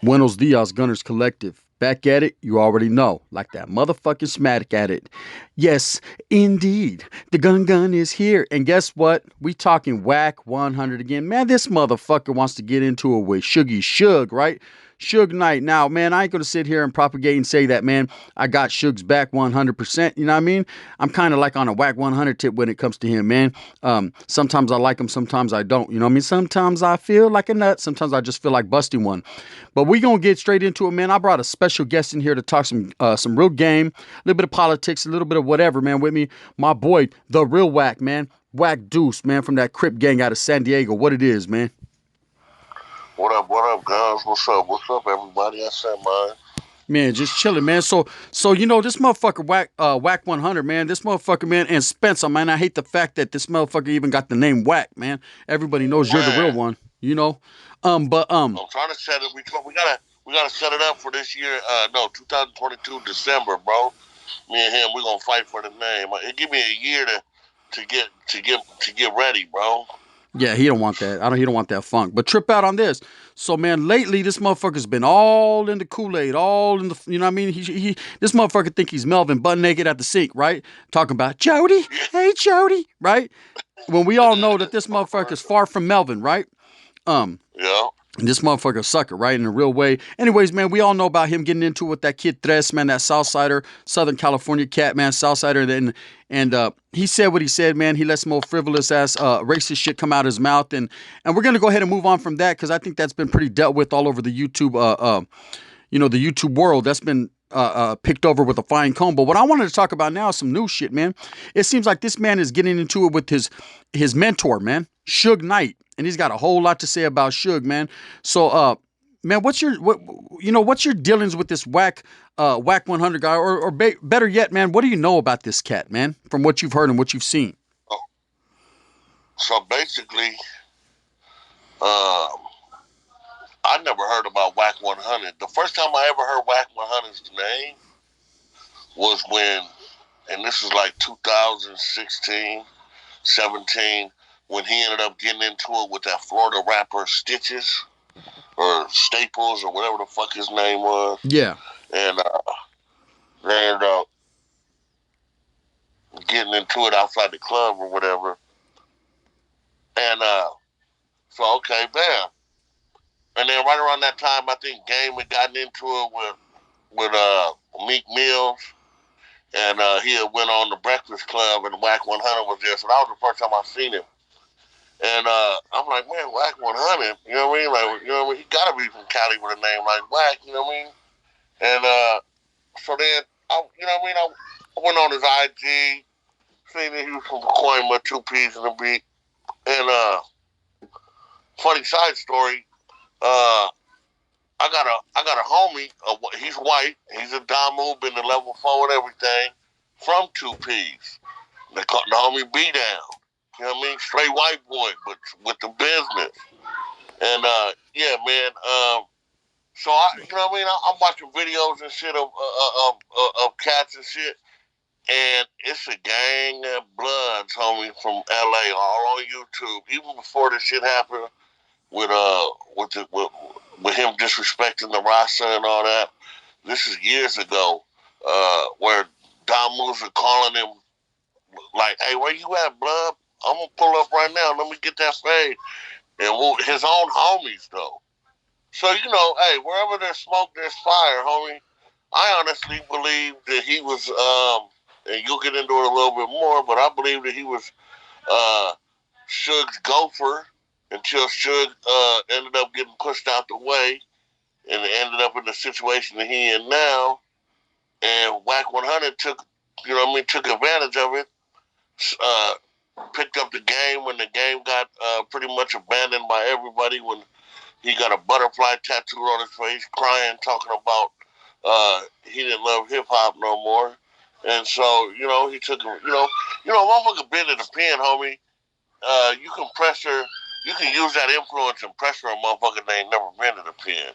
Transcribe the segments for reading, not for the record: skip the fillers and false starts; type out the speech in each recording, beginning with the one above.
Buenos dias, Gunners Collective. Back at it, you already know. Like that motherfucking smack at it. Yes, indeed. The gun is here. And guess what? We talking Wack 100 again. Man, this motherfucker wants to get into it with Suge, right? Suge Knight. Now, man, I ain't gonna sit here and propagate and say that, man, I got Suge's back 100%. You know what I mean? I'm kind of like on a Wack 100 tip when it comes to him, man. Sometimes I like him, sometimes I don't. You know what I mean? Sometimes I feel like a nut, sometimes I just feel like busting one. But we gonna get straight into it, man. I brought a special guest in here to talk some real game, a little bit of politics, a little bit of whatever, man. With me, my boy, the real Wack, man. Wack Deuce, man, from that Crip gang out of San Diego. What it is, man. What up, guys? What's up, everybody? I said mine. Man, just chilling, man. So this motherfucker Wack 100, man. This motherfucker, man, and Spencer, man. I hate the fact that this motherfucker even got the name Wack, man. Everybody knows you're the real Man, one, you know. But I'm trying to set it. We gotta set it up for this year. No, 2022 December, bro. Me and him, we gonna fight for the name. It give me a year to get ready, bro. Yeah, he don't want that. He don't want that funk. But trip out on this. So man, lately this motherfucker's been all in the Kool-Aid, all in the, you know what I mean? This motherfucker think he's Melvin butt naked at the sink, right? Talking about Jody, hey Jody, right? When we all know that this motherfucker's far from Melvin, right? Um, Yeah. this motherfucker sucker, right? In a real way. Anyways, man, we all know about him getting into it with that kid Tres, man, that Southsider, Southern California cat, man, Southsider. And he said what he said, man. He let some old frivolous ass racist shit come out of his mouth. And we're gonna go ahead and move on from that because I think that's been pretty dealt with all over the YouTube the YouTube world. That's been picked over with a fine comb. But what I wanted to talk about now is some new shit, man. It seems like this man is getting into it with his mentor, man, Suge Knight, and he's got a whole lot to say about Suge, man. So, man, what's your dealings with this Wack 100 guy, or better yet, man, what do you know about this cat, man, from what you've heard and what you've seen? Oh, so basically, um, I never heard about Wack 100. The first time I ever heard Wack 100's name was and this is like 2016, 17, when he ended up getting into it with that Florida rapper Stitches or Staples or whatever the fuck his name was, Yeah, and they ended up getting into it outside the club or whatever, and so okay, bam, and then right around that time, I think Game had gotten into it with Meek Mills, and he had went on the Breakfast Club, and Wack 100 was there, so that was the first time I seen him. And I'm like, man, Wack 100, you know what I mean? Like, you know what I mean? He gotta be from Cali with a name like Wack, you know what I mean? And so then, you know what I mean? I went on his IG, seen that he was from Coima, two P's in the beat. And funny side story, I got a homie. He's white. He's a Damu, been to level 4 and everything, from two P's. They call the homie B Down. You know what I mean? Straight white boy, but with the business. And yeah, man. So you know what I mean? I'm watching videos and shit of cats and shit, and it's a gang of bloods, homie, from LA, all on YouTube. Even before this shit happened, with with him disrespecting the roster and all that. This is years ago, where Don Moose are calling him like, "Hey, where you at, blood? I'm gonna pull up right now. Let me get that fade." And his own homies though. So you know, hey, wherever there's smoke, there's fire, homie. I honestly believe that he was, and you'll get into it a little bit more, but I believe that he was uh, Suge's gopher until Suge ended up getting pushed out the way and ended up in the situation that he in now. And Wack 100 took, you know what I mean, took advantage of it. Uh, Picked up the game when the game got pretty much abandoned by everybody when he got a butterfly tattooed on his face, crying, talking about he didn't love hip hop no more. And so, you know, he took, motherfucker been in the pen, homie. You can pressure, you can use that influence and pressure a motherfucker that ain't never been in the pen.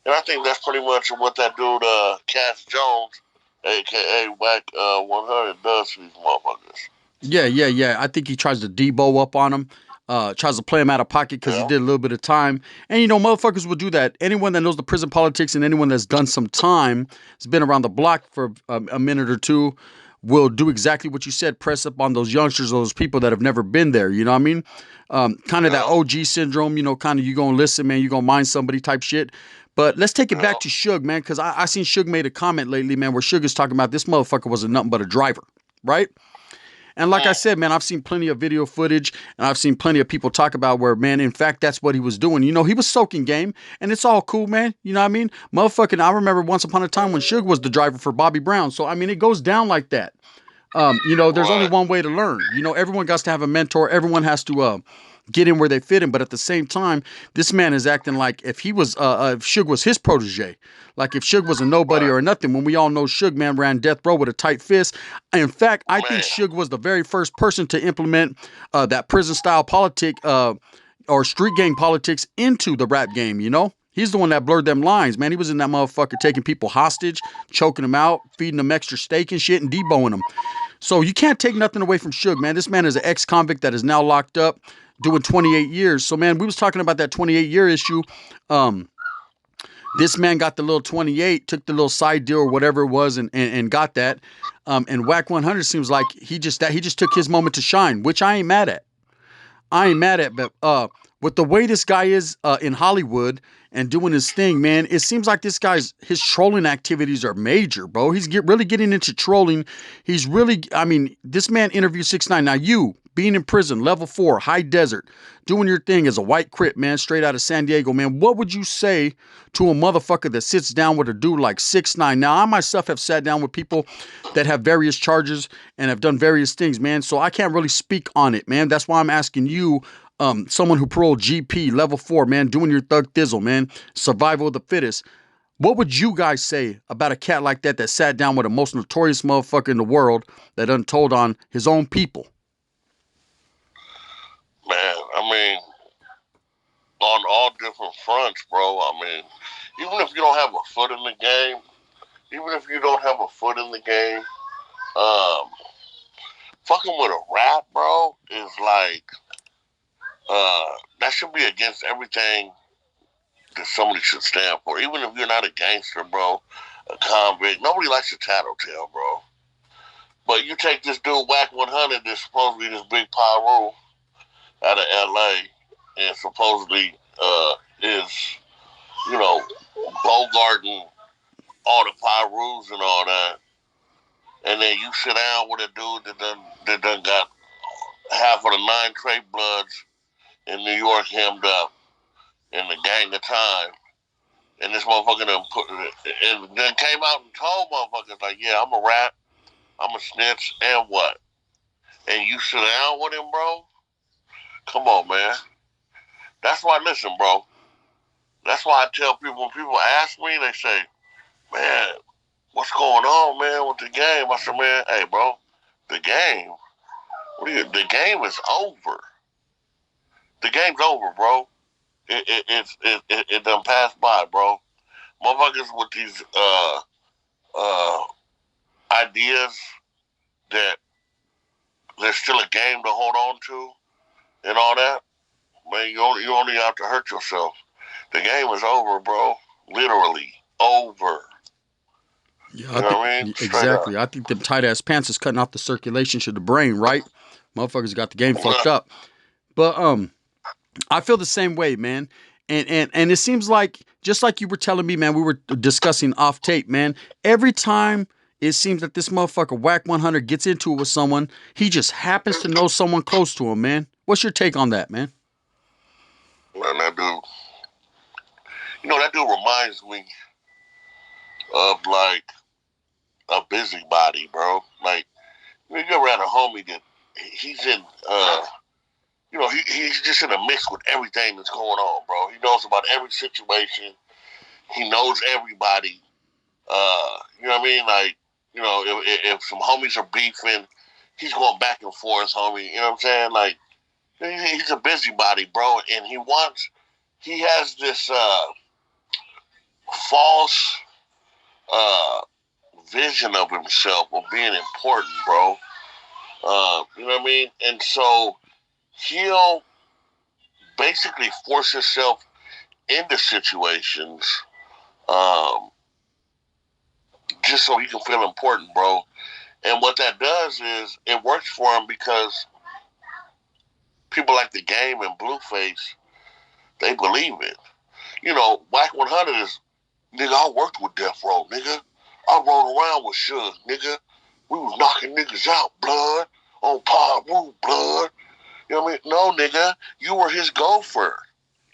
And I think that's pretty much what that dude, Cass Jones, aka Wack 100, does to these motherfuckers. yeah. I think he tries to Debo up on him. tries to play him out of pocket because he Yeah. did a little bit of time. And you know, motherfuckers will do that. Anyone that knows the prison politics and anyone that's done some time, has been around the block for a minute or two, will do exactly what you said. Press up on those youngsters, those people that have never been there. You know what I mean? Kind of that Yeah. OG syndrome. You know, kind of you gonna listen, man. You gonna mind somebody type shit. But let's take it Yeah. back to Suge, man, because I seen Suge made a comment lately, man, where Suge is talking about this motherfucker wasn't nothing but a driver, right? And like I Mm. said, man, I've seen plenty of video footage and I've seen plenty of people talk about where, man, in fact, that's what he was doing. You know, he was soaking game and it's all cool, man. You know what I mean? Motherfucking, I remember once upon a time when Suge was the driver for Bobby Brown. So, I mean, it goes down like that. You know, there's only Right. one way to learn. You know, everyone got to have a mentor. Everyone has to get in where they fit in. But at the same time, this man is acting like if he was, if Suge was his protege, like if Suge was a nobody Right. or a nothing. When we all know Suge, man, ran death row with a tight fist. In fact, I think Man. Suge was the very first person to implement that prison style politic or street gang politics into the rap game. You know. He's the one that blurred them lines, man. He was in that motherfucker taking people hostage, choking them out, feeding them extra steak and shit, and deboing them. So you can't take nothing away from Suge, man. This man is an ex-convict that is now locked up, doing 28 years. So, man, we was talking about that 28-year issue. Um, this man got the little 28, took the little side deal or whatever it was, and got that. And Wack 100 seems like he just took his moment to shine, which I ain't mad at. I ain't mad at, but with the way this guy is in Hollywood and doing his thing, man, it seems like this guy's his trolling activities are major, bro. He's really getting into trolling. He's really, I mean, this man interviewed 6ix9ine. Now you being in prison, level 4, high desert, doing your thing as a white crip, man, straight out of San Diego, man. What would you say to a motherfucker that sits down with a dude like 6ix9ine? Now I myself have sat down with people that have various charges and have done various things, man. So I can't really speak on it, man. That's why I'm asking you, someone who paroled GP level 4, man, doing your thug thizzle, man, survival of the fittest. What would you guys say about a cat like that that sat down with the most notorious motherfucker in the world that untold on his own people? Man. I mean, on all different fronts, bro. I mean, even if you don't have a foot in the game, even if you don't have a foot in the game, um, fucking with a rap, bro, is like that should be against everything that somebody should stand for. Even if you're not a gangster, bro, a convict, nobody likes a tattletale, bro. But you take this dude Wack 100, that's supposed to be this big pyro out of LA, and supposedly is, you know, bogarting all the Pyrus and all that. And then you sit down with a dude that done got half of the 9 Trey Bloods in New York hemmed up in the gang of time. And this motherfucker done put and then came out and told motherfuckers like, yeah, I'm a rat, I'm a snitch, and what? And you sit down with him, bro? Come on, man. That's why, listen, bro. That's why I tell people, when people ask me, they say, man, what's going on, man, with the game? I said, man, hey, bro, the game, the game is over. The game's over, bro. It done passed by, bro. Motherfuckers with these uh, ideas that there's still a game to hold on to and all that, man, you only have to hurt yourself. The game is over, bro. Literally over. Yeah, You I know think what I mean? Straight up. exactly. I think them tight ass pants is cutting off the circulation to the brain, right? Motherfuckers got the game fucked up. But I feel the same way, man. And it seems like just like you were telling me, man, we were discussing off tape, man. Every time it seems that this motherfucker Wack 100 gets into it with someone, he just happens to know someone close to him, man. What's your take on that, man? Man, that dude, that dude reminds me of like a busybody, bro. Like, you ever had a homie that he's in, he's just in a mix with everything that's going on, bro. He knows about every situation. He knows everybody. You know what I mean? Like, if some homies are beefing, he's going back and forth, homie. You know what I'm saying? Like, he's a busybody, bro, and he has this false uh, vision of himself of being important, bro. You know what I mean? And so he'll basically force himself into situations um, just so he can feel important, bro. And what that does is it works for him because people like the Game and Blueface, they believe it. You know, Wack 100 is, nigga, I worked with Death Row, nigga. I rode around with Suge, nigga. We was knocking niggas out, blood, on Pod Roof, blood. You know what I mean? No, nigga, you were his gopher.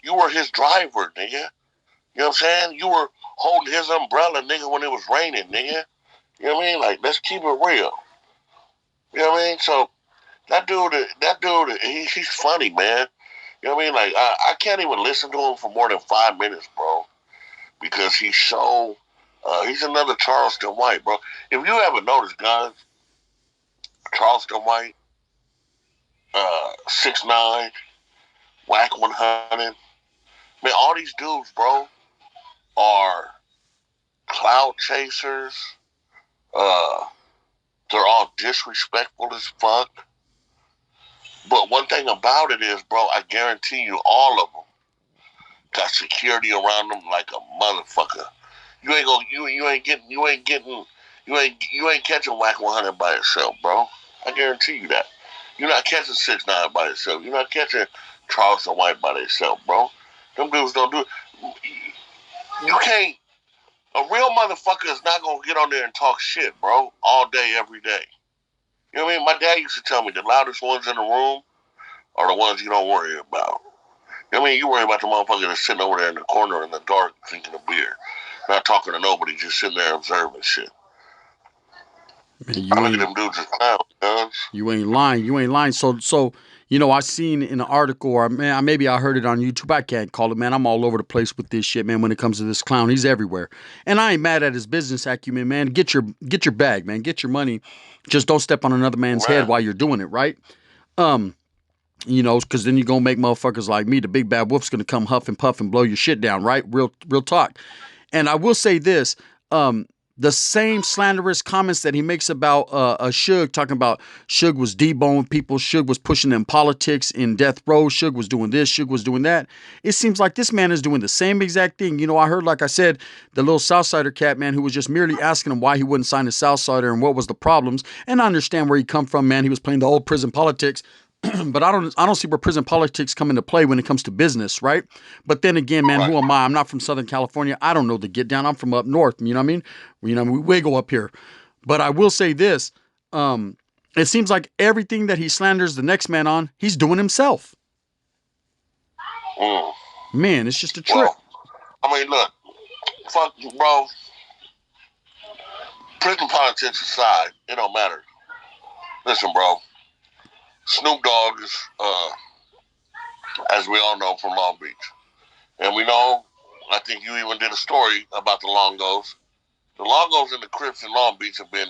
You were his driver, nigga. You know what I'm saying? You were holding his umbrella, nigga, when it was raining, nigga. You know what I mean? Like, let's keep it real. You know what I mean? So he's funny, man. You know what I mean? Like, I can't even listen to him for more than 5 minutes, bro, because he's so. He's another Charleston White, bro. If you ever noticed, guys, Charleston White, 6ix9ine, Wack 100, man, all these dudes, bro, are cloud chasers. Uh, they're all disrespectful as fuck. But one thing about it is, bro, I guarantee you, all of them got security around them like a motherfucker. You ain't gonna, you ain't catching Wack 100 by yourself, bro. I guarantee you that. You're not catching 6ix9ine by yourself. You're not catching Charleston White by themselves, bro. Them dudes don't do it. You can't. A real motherfucker is not gonna get on there and talk shit, bro, all day, every day. You know what I mean? My dad used to tell me the loudest ones in the room are the ones you don't worry about. You know what I mean? You worry about the motherfucker that's sitting over there in the corner in the dark drinking a beer. Not talking to nobody, just sitting there observing shit. Man, I look at them dudes as clowns, guns. you ain't lying. You ain't lying. So you know, I seen in an article, or man, maybe I heard it on YouTube. I can't call it, man. I'm all over the place with this shit, man. When it comes to this clown, he's everywhere. And I ain't mad at his business acumen, man. Get your bag, man. Get your money. Just don't step on another man's head Right. while you're doing it, right? Um, you know, because then you're gonna make motherfuckers like me, the big bad wolf's gonna come huff and puff and blow your shit down, right? Real talk. And I will say this, the same slanderous comments that he makes about Suge, talking about Suge was deboning people, Suge was pushing them politics in death row, Suge was doing this, Suge was doing that. It seems like this man is doing the same exact thing. You know, I heard, like I said, the little Southsider cat, man, who was just merely asking him why he wouldn't sign a Southsider and what was the problems. And I understand where he come from, man. He was playing the old prison politics. But I don't see where prison politics come into play when it comes to business, right? But then again, man, Right. who am I? I'm not from Southern California. I don't know the get down. I'm from up north. You know what I mean? We wiggle up here. But I will say this: it seems like everything that he slanders the next man on, he's doing himself. Mm. Man, it's just a trip. Well, I mean, look, fuck, bro. Prison politics aside, it don't matter. Listen, bro. Snoop Dogg is, as we all know, from Long Beach. And we know, I think you even did a story about the Longos. The Longos and the Crips in Long Beach have been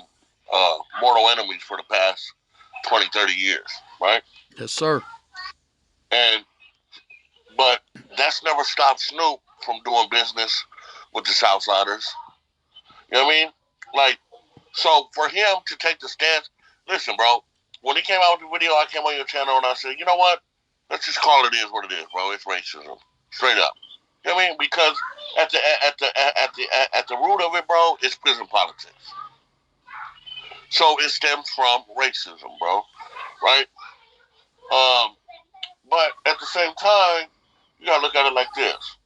mortal enemies for the past 20, 30 years, right? Yes, sir. And but that's never stopped Snoop from doing business with the Southsiders. You know what I mean? Like, so for him to take the stance, listen, bro, when he came out with the video, I came on your channel and I said, you know what? Let's just call it is what it is, bro. It's racism. Straight up. You know what I mean? Because at the root of it, bro, it's prison politics. So it stems from racism, bro. Right? Um, but at the same time, you gotta look at it like this.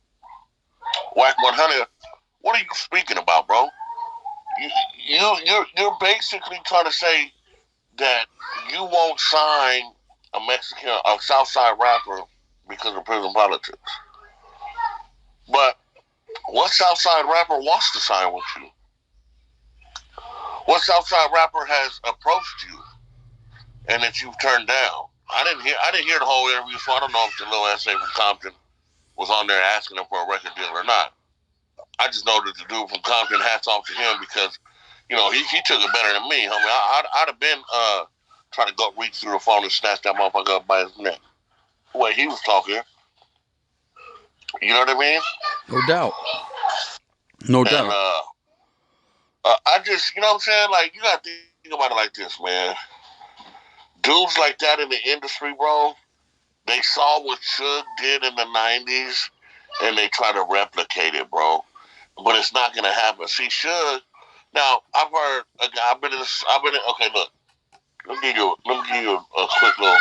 Wack 100, what are you speaking about, bro? You're basically trying to say that you won't sign a Southside rapper because of prison politics. But what Southside rapper wants to sign with you? What Southside rapper has approached you and that you've turned down? I didn't hear the whole interview, so I don't know if the little essay from Compton was on there asking him for a record deal or not. I just know that the dude from Compton, hats off to him because, you know, he took it better than me, homie. I'd have been trying to go reach through the phone and snatch that motherfucker up by his neck. The way he was talking. You know what I mean? No doubt. No And doubt. I just, you know what I'm saying? Like, you got to think about it like this, man. Dudes like that in the industry, bro, They saw what Suge did in the '90s, and they try to replicate it, bro. But it's not gonna happen. See, Suge. Now I've heard. I've been in. Okay, look. Let me give you a quick little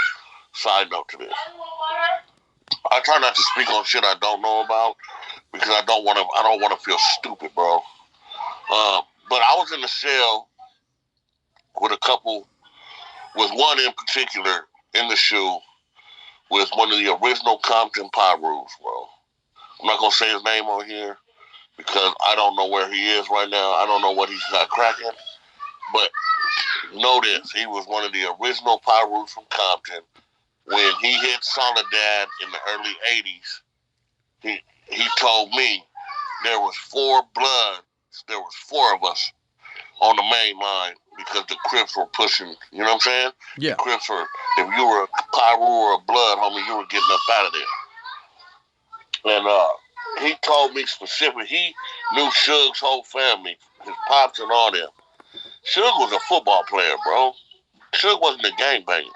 side note to this. I try not to speak on shit I don't know about because I don't want to. I don't want to feel stupid, bro. But I was in the cell with a couple, with one in particular in the shoe, with one of the original Compton Pyrus, bro. I'm not gonna say his name on here because I don't know where he is right now. I don't know what he's got cracking, but know this: he was one of the original Pyrus from Compton. When he hit Soledad in the early '80s, he told me there was there was four of us on the main line because the Crips were pushing. You know what I'm saying? Yeah. The Crips were. If you were a Pyru or a Blood, homie, you were getting up out of there. And he told me specifically, he knew Suge's whole family, his pops and all them. Suge was a football player, bro. Suge wasn't a gangbanger.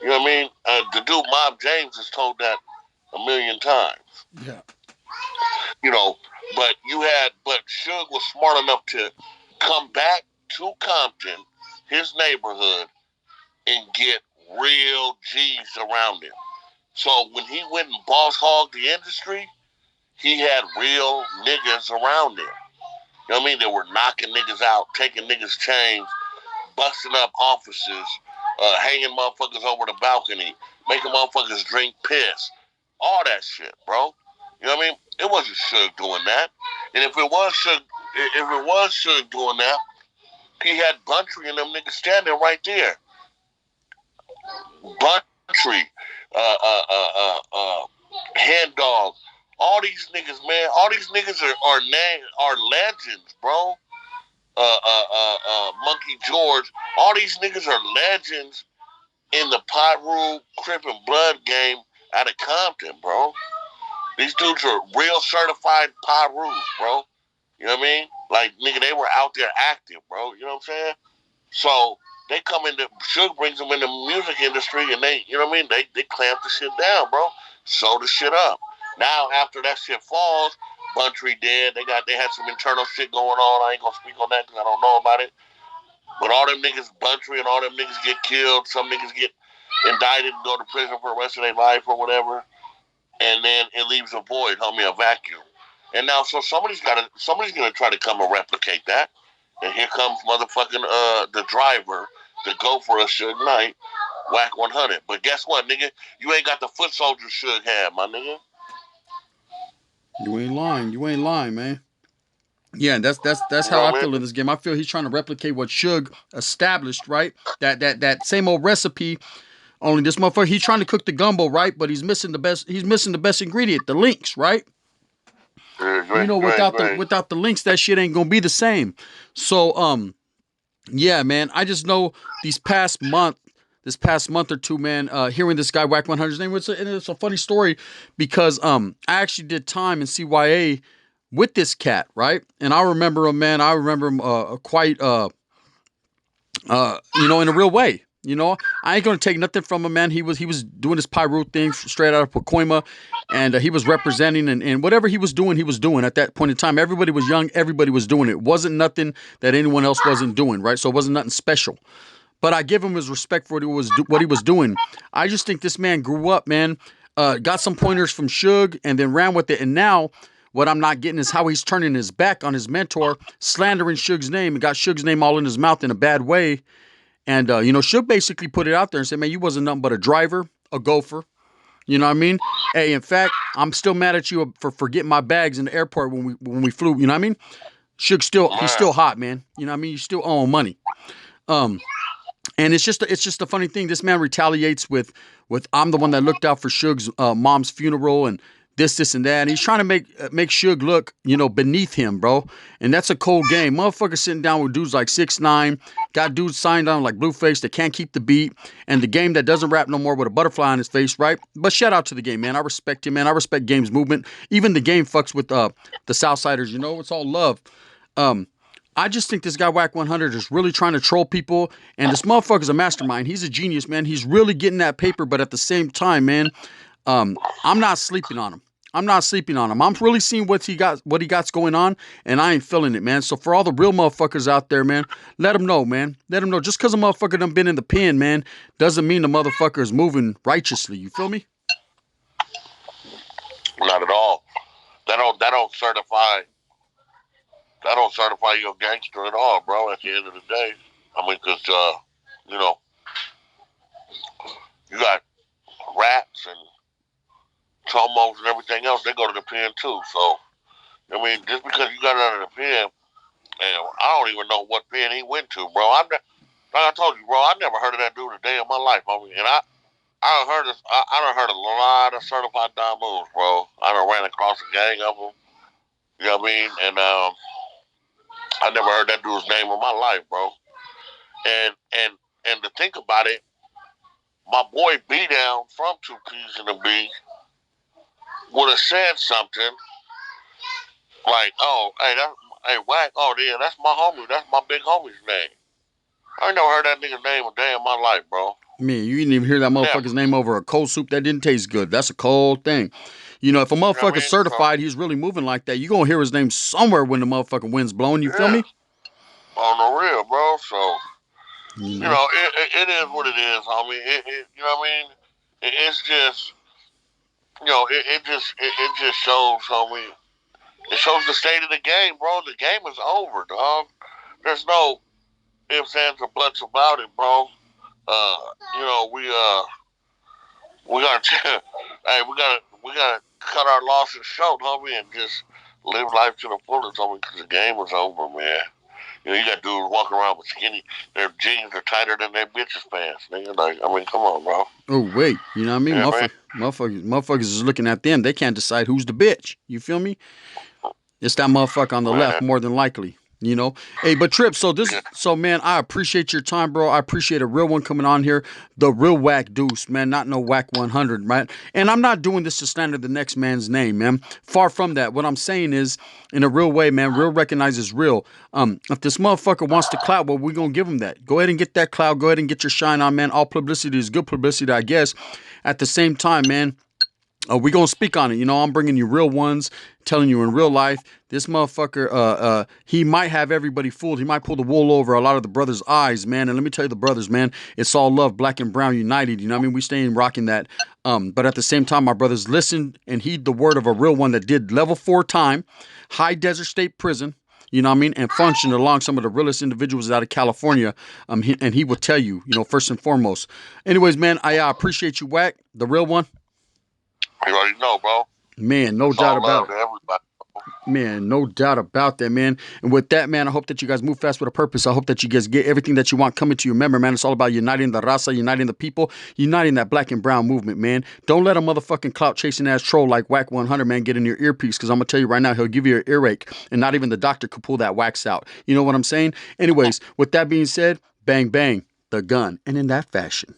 You know what I mean? The dude Mob James has told that a million times. Yeah. You know, but Suge was smart enough to come back to Compton, his neighborhood, and get real G's around him. So when he went and boss hogged the industry, he had real niggas around him. You know what I mean? They were knocking niggas out, taking niggas' chains, busting up offices, hanging motherfuckers over the balcony, making motherfuckers drink piss. All that shit, bro. You know what I mean? It wasn't Suge doing that. And if it was Suge doing that, he had Buntry and them niggas standing right there. Buntry, Hand Dog, all these niggas, man. All these niggas are legends, bro. Monkey George. All these niggas are legends in the Pyru, Crip, and Blood game out of Compton, bro. These dudes are real certified Pyrus, bro. You know what I mean? Like, nigga, they were out there active, bro. You know what I'm saying? So they come into Suge brings them in the music industry, and they, you know what I mean? They clamp the shit down, bro. Sew the shit up. Now after that shit falls, Buntry dead. They had some internal shit going on. I ain't gonna speak on that because I don't know about it. But all them niggas, Buntry and all them niggas get killed. Some niggas get indicted and go to prison for the rest of their life or whatever. And then it leaves a void, homie, a vacuum. And now, so somebody's gonna try to come and replicate that. And here comes motherfucking the driver to go for a Suge Knight, Wack 100. But guess what, nigga? You ain't got the foot soldier Suge had, my nigga. You ain't lying. You ain't lying, man. Yeah, and that's You how know I what I feel in mean? this game. I feel he's trying to replicate what Suge established, right? That same old recipe. Only this motherfucker, he's trying to cook the gumbo, right? But he's missing the best. He's missing the best ingredient, the links, right? Yeah, You know, you ain't. without the links, that shit ain't gonna be the same. So, yeah, man. I just know this past month or two, man, hearing this guy Wack 100's name, it's a funny story because I actually did time in CYA with this cat, right? And I remember him, man. I remember him quite in a real way. You know, I ain't gonna take nothing from him, man. He was doing his Pyro thing straight out of Pacoima, and he was representing and whatever he was doing at that point in time. Everybody was young, everybody was doing it. It wasn't nothing that anyone else wasn't doing, right? So it wasn't nothing special. But I give him his respect for what he was doing. I just think this man grew up, man. Got some pointers from Suge and then ran with it, and now. What I'm not getting is how he's turning his back on his mentor, slandering Suge's name, and got Suge's name all in his mouth in a bad way. And, Suge basically put it out there and said, man, you wasn't nothing but a driver, a gopher. You know what I mean? Hey, in fact, I'm still mad at you for forgetting my bags in the airport when we flew. You know what I mean? He's Man, still hot, man. You know what I mean? You still owe him money. Um, and it's just a funny thing. This man retaliates with I'm the one that looked out for Suge's mom's funeral and this and that. And he's trying to make Suge look, beneath him, bro. And that's a cold game. Motherfucker sitting down with dudes like 6ix9ine, got dudes signed on like Blueface that can't keep the beat, and the game that doesn't rap no more with a butterfly on his face, right? But shout out to the game, man. I respect him, man. I respect Game's movement. Even the game fucks with the Southsiders. It's all love. Um, I just think this guy Wack 100 is really trying to troll people, and this motherfucker's a mastermind. He's a genius, man. He's really getting that paper, but at the same time, man, I'm not sleeping on him. I'm not sleeping on him. I'm really seeing what he got's going on, and I ain't feeling it, man. So for all the real motherfuckers out there, man, let them know, man. Let them know. Just because a motherfucker done been in the pen, man, doesn't mean the motherfucker is moving righteously. You feel me? Not at all. That don't certify you a gangster at all, bro. At the end of the day, I mean, because you know, you got rats and tomos and everything else. They go to the pen too. So I mean, just because you got out of the pen, and I don't even know what pen he went to, bro. Like I told you, bro, I never heard of that dude a day in my life. I mean, and I done heard a lot of certified dime moves, bro. I done ran across a gang of them. You know what I mean? And I never heard that dude's name in my life, bro. And to think about it, my boy B Down from Two P's and a B would have said something like, "Oh, hey, Wack, oh yeah, that's my homie, that's my big homie's name." I ain't never heard that nigga's name a day in my life, bro. Man, you didn't even hear that motherfucker's name over a cold soup that didn't taste good. That's a cold thing. You know, if a motherfucker's You know what I mean? certified, he's really moving like that, you gonna hear his name somewhere when the motherfucking wind's blowing. You feel me? On the real, bro. So, You you know? know, it is what it is, homie. You know what I mean? It's just, you know, it just shows, homie. It shows the state of the game, bro. The game is over, dog. There's no ifs, ands, or buts about it, bro. You know, we gotta, hey, we gotta cut our losses short, homie, and just live life to the fullest, homie, because the game is over, man. You know, you got dudes walking around with skinny, their jeans are tighter than their bitches' pants. Nigga, like, I mean, come on, bro. Oh wait, you know what I mean? Yeah, man. Motherfuckers is looking at them. They can't decide who's the bitch. You feel me? It's that motherfucker on the left, Man. more than likely. You know, hey, but Trip. So man, I appreciate your time, bro. I appreciate a real one coming on here, the real Wack Deuce, man, not no Wack 100, right? And I'm not doing this to slander the next man's name, man. Far from that. What I'm saying is, in a real way, man, real recognizes real. If this motherfucker wants to clout, well, we're gonna give him that. Go ahead and get that clout. Go ahead and get your shine on, man. All publicity is good publicity, I guess. At the same time, man. We're going to speak on it. You know, I'm bringing you real ones, telling you in real life, this motherfucker, he might have everybody fooled. He might pull the wool over a lot of the brothers' eyes, man. And let me tell you, the brothers, man, it's all love, black and brown united. You know what I mean? We staying rocking that. But at the same time, my brothers, listen and heed the word of a real one that did level 4 time, high desert state prison. You know what I mean? And functioned along some of the realest individuals out of California. And he will tell you, you know, first and foremost. Anyways, man, I appreciate you, Wack, the real one. You already know, bro. Man, no It's doubt all about love it. to everybody. Man, no doubt about that, man. And with that, man, I hope that you guys move fast with a purpose. I hope that you guys get everything that you want coming to you. Remember, man, it's all about uniting the raza, uniting the people, uniting that black and brown movement, man. Don't let a motherfucking clout chasing ass troll like Wack 100, man, get in your earpiece, because I'm going to tell you right now, he'll give you an earache, and not even the doctor could pull that wax out. You know what I'm saying? Anyways, with that being said, bang, bang, the gun. And in that fashion.